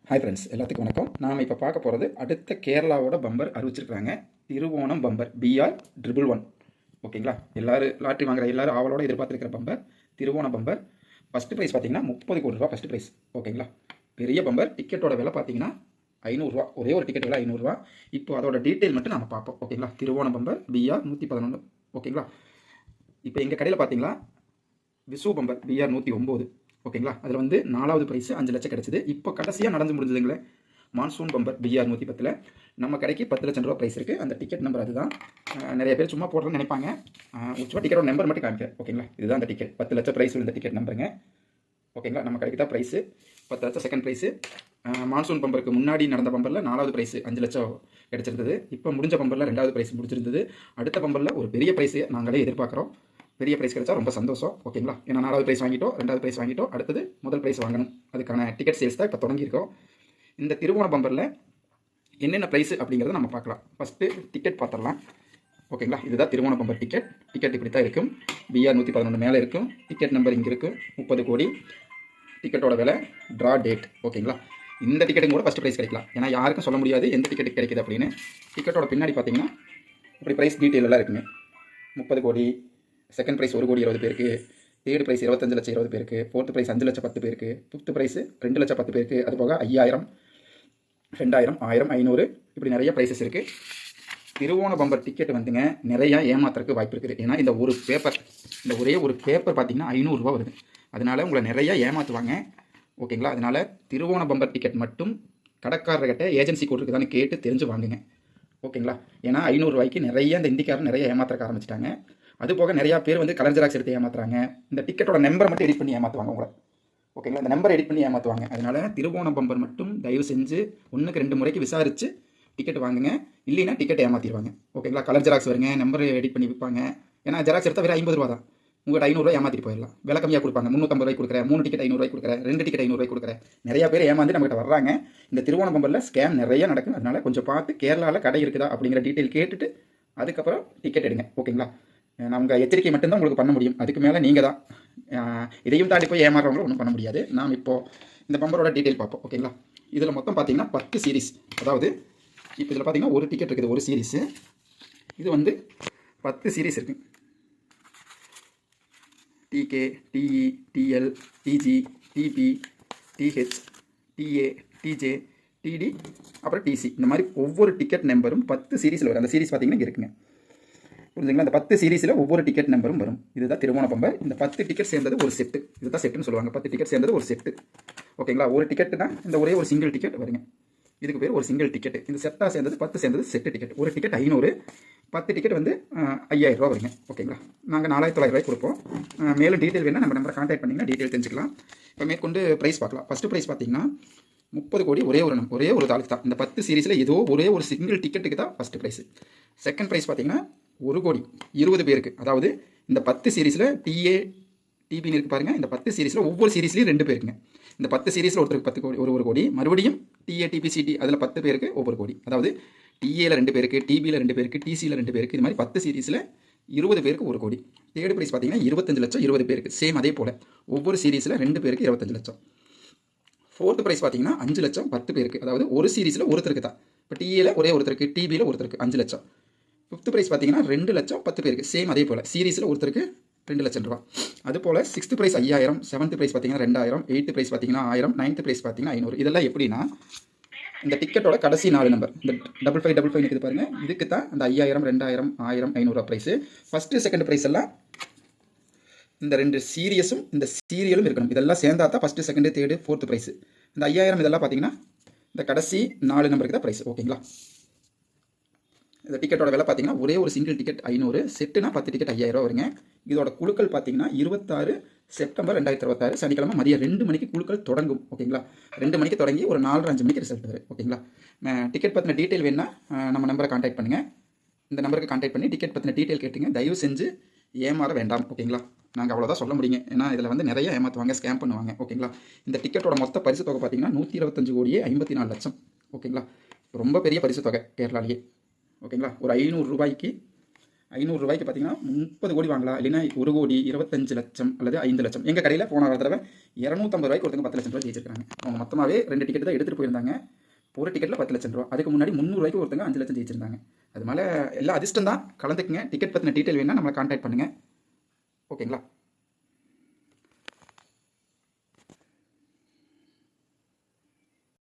Hi friends, எல்லாத்துக்கும் வணக்கம். நாம் இப்போ பார்க்க போகிறது அடுத்த கேரளாவோட பம்பர் அறிவிச்சிருக்காங்க. Thiruvonam bumper BR111. ஓகேங்களா, எல்லோரும் லாட்ரி வாங்குற எல்லோரும் அவளோட எதிர்பார்த்துருக்கிற bumper Thiruvonam bumper. First prize பார்த்தீங்கன்னா 30 கோடி ரூபா ஃபஸ்ட்டு ப்ரைஸ். ஓகேங்களா, பெரிய பம்பர். டிக்கெட்டோட விலை பார்த்தீங்கன்னா 500 ரூபா. ஒரே ஒரு டிக்கெட் விலை 500 ரூபா. இப்போ அதோட டீட்டெயில் மட்டும் நம்ம பார்ப்போம். ஓகேங்களா, திருவோணம் பம்பர் BR111. ஓகேங்களா, இப்போ எங்கள் கடையில் பார்த்தீங்களா விசு பம்பர் BR109. ஓகேங்களா, அதில் வந்து 4வது ப்ரைஸ் 5 லட்சம் கிடச்சிது. இப்போ கடைசியாக நடந்து முடிஞ்சதுங்களே மான்சூன் பம்பர் BR110. நம்ம கடைக்கு 10 லட்சம் ரூபா ப்ரைஸ் இருக்குது. அந்த டிக்கெட் நம்பர் அதுதான். நிறைய பேர் சும்மா போடுறேன்னு நினைப்பாங்க. சும்மா டிக்கெட்டோட நம்பர் மட்டும் காமிக்கிறேன். ஓகேங்களா, இதுதான் அந்த டிக்கெட். 10 லட்சம் ப்ரைஸ் இந்த டிக்கெட் நம்பருங்க. ஓகேங்களா, நம்ம கடைக்கு தான் ப்ரைஸு 10 லட்சம் செகண்ட் ப்ரைஸு. மான்சூன் பம்பருக்கு முன்னாடி நடந்த பம்பரில் 4வது ப்ரைஸ் 5 லட்சம் கிடச்சிருந்தது. இப்போ முடிஞ்ச பம்பரில் 2வது ப்ரைஸ் முடிச்சிருந்தது. அடுத்த பம்பரில் ஒரு பெரிய ப்ரைஸு நாங்களே எதிர்பார்க்குறோம். பெரிய ப்ரைஸ் கிடைச்சா ரொம்ப சந்தோஷம். ஓகேங்களா, ஏன்னா 4வது ப்ரைஸ் வாங்கிட்டோம், 2வது ப்ரைஸ் வாங்கிட்டோம், அடுத்தது முதல் ப்ரைஸ் வாங்கணும். அதுக்கான டிக்கெட் சேல்ஸ் தான் இப்போ தொடங்கியிருக்கோம். இந்த திருவோண பம்பரில் என்னென்ன ப்ரைஸ் அப்படிங்கிறத நம்ம பார்க்கலாம். ஃபஸ்ட்டு டிக்கெட் பார்த்துடலாம். ஓகேங்களா, இதுதான் திருவோண பம்பர் டிக்கெட். டிக்கெட் இப்படி தான் இருக்கும். BR111 மேலே இருக்கும். டிக்கெட் நம்பர் இங்கே இருக்கும். 30 கோடி. டிக்கெட்டோட விலை, ட்ரா டேட். ஓகேங்களா, இந்த டிக்கெட்டுங்க கூட ஃபஸ்ட்டு ப்ரைஸ் கிடைக்கலாம். ஏன்னா யாருக்கும் சொல்ல முடியாது எந்த டிக்கெட் கிடைக்குது அப்படின்னு. டிக்கெட்டோட பின்னாடி பார்த்தீங்கன்னா இப்படி ப்ரைஸ் டீட்டெயில் எல்லாம் இருக்குங்க. 30 கோடி. செகண்ட் ப்ரைஸ் 1 கோடி 20 பேருக்கு. தேர்ட் ப்ரைஸ் 25 லட்சம் 20 பேருக்கு. ஃபோர்த் ப்ரைஸ் 5 லட்சம் 10 பேருக்கு. ஃபிஃப்த் ப்ரைஸ் 2 லட்சம் 10 பேருக்கு. அது போக 5000, 2000, 1000, 500 இப்படி நிறைய ப்ரைஸஸ் இருக்குது. திருவோண பம்பர் டிக்கெட் வந்துங்க நிறையா ஏமாத்துறதுக்கு வாய்ப்பு இருக்குது. ஏன்னா இந்த ஒரு பேப்பர், இந்த ஒரே ஒரு பேப்பர் பார்த்தீங்கன்னா 500 ரூபா வருது. அதனால் உங்களை நிறையா ஏமாற்றுவாங்க. ஓகேங்களா, அதனால் திருவோண பம்பர் டிக்கெட் மட்டும் கடைக்காரர்கிட்ட ஏஜென்சி கோட் இருக்குதான்னு கேட்டு தெரிஞ்சு வாங்குங்க. ஓகேங்களா, ஏன்னா 500 ரூபாய்க்கு நிறைய இந்த இந்திக்காரர் நிறைய ஏமாத்துறக்க ஆரம்பிச்சிட்டாங்க. அது போக நிறையா பேர் வந்து கலர் ஜெராக்ஸ் எடுத்து ஏமாத்துறாங்க. இந்த டிக்கெட்டோட நம்பரை மட்டும் எடிட் பண்ணி ஏமாற்றுவாங்க உங்களை. ஓகேங்களா, இந்த நம்பர் எடிட் பண்ணி ஏமாற்றுவாங்க. அதனால் திருவோண பம்பர் மட்டும் தயவு செஞ்சு 1க்கு 2 முறைக்கு விசாரித்து டிக்கெட் வாங்குங்க. இல்லைன்னா டிக்கெட் ஏமாற்றிடுவாங்க. ஓகேங்களா, கலர் ஜெராக்ஸ் வருங்க, நம்பர் எடிட் பண்ணி விற்பாங்க. ஏன்னா ஜெராக்ஸ் எடுத்தால் வேறு 50 ரூபா தான். உங்கள்கிட்ட 500 ரூபா ஏமாற்றிட்டு போயிடலாம். விலை கம்மியாக கொடுப்பாங்க. 350 ரூபாய்க்கு கொடுக்குறேன், 3 டிக்கெட் 500 ரூபாய்க்கு கொடுக்குறேன், 2 டிக்கெட் 500 ரூபாய்க்கு கொடுக்குறேன். நிறைய பேர் ஏமாந்து நம்மகிட்ட வர்றாங்க. இந்த திருவோண பம்பரில் ஸ்கேம் நிறைய நடக்கும். அதனால் கொஞ்சம் பார்த்து கேரளாவில் கடை இருக்குதா அப்படிங்கிற டீட்டெயில் கேட்டுட்டு அதுக்கப்புறம் டிக்கெட் எடுங்க. ஓகேங்களா, நம்ம எச்சரிக்கை மட்டும்தான் உங்களுக்கு பண்ண முடியும். அதுக்கு மேலே நீங்கள் தான். இதையும் தாண்டி போய் ஏமாறுறவங்களும் ஒன்றும் பண்ண முடியாது. நாம் இப்போது இந்த பம்பரோட டீட்டெயில் பார்ப்போம். ஓகேங்களா, இதில் மொத்தம் பார்த்தீங்கன்னா 10 சீரீஸ். அதாவது இப்போ இதில் பார்த்தீங்கன்னா ஒரு டிக்கெட் இருக்குது, ஒரு சீரீஸு. இது வந்து 10 சீரீஸ் இருக்குது. TK, TE, TL, TG, TP, TH, TA, TJ, TD, அப்புறம் TC. இந்த மாதிரி ஒவ்வொரு டிக்கெட் நம்பரும் 10 சீரீஸில் வரும். அந்த சீரீஸ் பார்த்தீங்கன்னா இங்கே இருக்குங்க. புரிஞ்சுங்களா, இந்த 10 சீரீஸில் ஒவ்வொரு டிக்கெட் நம்பரும் வரும். இதுதான் திருவோண பம்பர். இந்த 10 டிக்கெட் சேர்ந்தது ஒரு செட்டு. இதுதான் செட்டுன்னு சொல்லுவாங்க. 10 டிக்கெட் சேர்ந்தது ஒரு செட்டு. ஓகேங்களா, ஒரு டிக்கெட்டுனா இந்த ஒரே ஒரு சிங்கிள் டிக்கெட் வருங்க. இதுக்கு பேர் ஒரு சிங்கிள் டிக்கெட். இந்த செட்டாக சேர்ந்தது 10 சேர்ந்தது செட்டு டிக்கெட். ஒரு டிக்கெட் 500, 10 டிக்கெட் வந்து 5000 ரூபா வருங்க. ஓகேங்களா, நாங்கள் 4900 ரூபாய்க்கு கொடுப்போம். மேலும் டீட்டெயில் வேணால் நம்ம நம்பரை கான்டாக்ட் பண்ணிங்கன்னா டீட்டெயில் தெரிஞ்சுக்கலாம். இப்போ மேற்கொண்டு ப்ரைஸ் பார்க்கலாம். ஃபஸ்ட்டு ப்ரைஸ் பார்த்தீங்கன்னா 30 கோடி. ஒரே ஒரு தாளுக்கு தான். இந்த 10 சீரீஸில் ஏதோ ஒரே ஒரு சிங்கிள் டிக்கெட்டுக்கு தான் ஃபஸ்ட்டு ப்ரைஸ். செகண்ட் ப்ரைஸ் பார்த்தீங்கன்னா 1 கோடி 20 பேருக்கு. அதாவது இந்த 10 சீரீஸில் TA, TBன்னு இருக்குது பாருங்கள். இந்த 10 சீரீஸில் ஒவ்வொரு சீரீஸ்லையும் 2 பேருக்குங்க. இந்த 10 சீரீஸில் ஒருத்தருக்கு 10 கோடி, ஒரு கோடி. மறுபடியும் TA, TP, CT அதில் 10 பேருக்கு ஒவ்வொரு கோடி. அதாவது TAல 2 பேருக்கு, TBயில் 2 பேருக்கு, TCயில் 2 பேருக்கு. இது மாதிரி 10 சீரீஸில் 20 பேருக்கு 1 கோடி. தேர்ட் ப்ரைஸ் பார்த்தீங்கன்னா 25 லட்சம் 20 பேருக்கு. சேம் அதே போல் ஒவ்வொரு சீரீஸில் 2 பேருக்கு 25 லட்சம். ஃபோர்த் ப்ரைஸ் பார்த்தீங்கன்னா 5 லட்சம் 10 பேருக்கு. அதாவது ஒரு சீரீஸில் ஒருத்தருக்கு தான். இப்போ TAல ஒரே ஒருத்தருக்கு, TBயில் ஒருத்தருக்கு 5 லட்சம். ஃபிஃப்த் ப்ரைஸ் பார்த்தீங்கன்னா 2 லட்சம் 10 பேருக்கு. சேம் அதே போல் சீரீஸில் ஒருத்தருக்கு 2 லட்சம் ரூபா. அதுபோல் 6th ப்ரைஸ் 5000, 7th ப்ரைஸ் பார்த்தீங்கன்னா 2000, 8th ப்ரைஸ் பார்த்தீங்கன்னா 1000, 9th ப்ரைஸ் பார்த்தீங்கன்னா 500. இதெல்லாம் எப்படின்னா இந்த டிக்கெட்டோட கடைசி 4 நம்பர், இந்த 5555 இருக்குது பாருங்கள். இதுக்கு தான் அந்த 5000, 2000, 1000, 500 ப்ரைஸு. ஃபஸ்ட்டு செகண்ட் ப்ரைஸ் எல்லாம் இந்த 2 சீரியஸும் இந்த சீரியலும் இருக்கணும். இதெல்லாம் சேர்ந்தா தான் first second third fourth prize. இந்த 5000 இதெல்லாம் பார்த்தீங்கன்னா இந்த கடைசி 4 நம்பருக்கு தான் ப்ரைஸ். ஓகேங்களா, இந்த டிக்கெட்டோட விலை பார்த்தீங்கன்னா ஒரே ஒரு சிங்கிள் டிக்கெட் 500, செட்டுனா 10 டிக்கெட் 5000 ரூபா வருங்க. இதோட குழுக்கள் பார்த்தீங்கன்னா 26 செப்டம்பர் 2026 சனிக்கிழமை மதியம் 2 மணிக்கு குழுக்கள் தொடங்கும். ஓகேங்களா, 2 மணிக்கு தொடங்கி ஒரு 4, 5 மணிக்கு ரிசல்ட் வரும். ஓகேங்களா, டிக்கெட் பற்றின டீட்டெயில் வேணுன்னா நம்ம நம்பரை கான்டாக்ட் பண்ணுங்கள். இந்த நம்பருக்கு கான்டாக்ட் பண்ணி டிக்கெட் பற்றின டீட்டெயில் கேட்டுங்க. தயவு செஞ்சு ஏமாற வேண்டாம். ஓகேங்களா, நாங்கள் அவ்வளோதான் சொல்ல முடியுங்க. ஏன்னா இதில் வந்து நிறைய ஏமாற்றுவாங்க, ஸ்கேம் பண்ணுவாங்க. ஓகேங்களா, இந்த டிக்கெட்டோட மொத்த பரிசு தொகை பார்த்தீங்கன்னா 125 கோடியே 54 லட்சம். ஓகேங்களா, ரொம்ப பெரிய பரிசு தொகை கேரளாலேயே. ஓகேங்களா, ஒரு 500 ரூபாய்க்கு 500 பார்த்தீங்கன்னா 30 கோடி வாங்கலாம், இல்லைன்னா 1 கோடி 25 லட்சம் அல்லது 5 லட்சம். எங்கள் கடையில் போன தடவை 250 ரூபாய்க்கு ஒருத்தங்க 10 லட்சம் ரூபாய் ஜெயிச்சிருக்காங்க. அவங்க மொத்தமாகவே 2 டிக்கெட் தான் எடுத்துகிட்டு போயிருந்தாங்க. ஒரு டிக்கெட்டில் 10 லட்சம் ரூபா. அதுக்கு முன்னாடி 300 ரூபாய்க்கு ஒருத்தங்க 5 லட்சம் ஜெயிச்சிருந்தாங்க. அதனால எல்லாம் அதிர்ஷ்டம் தான். கலந்துக்குங்க. டிக்கெட் பற்றின டீட்டெயில் வேணால் நம்மளை கான்டாக்ட் பண்ணுங்கள். ஓகேங்களா?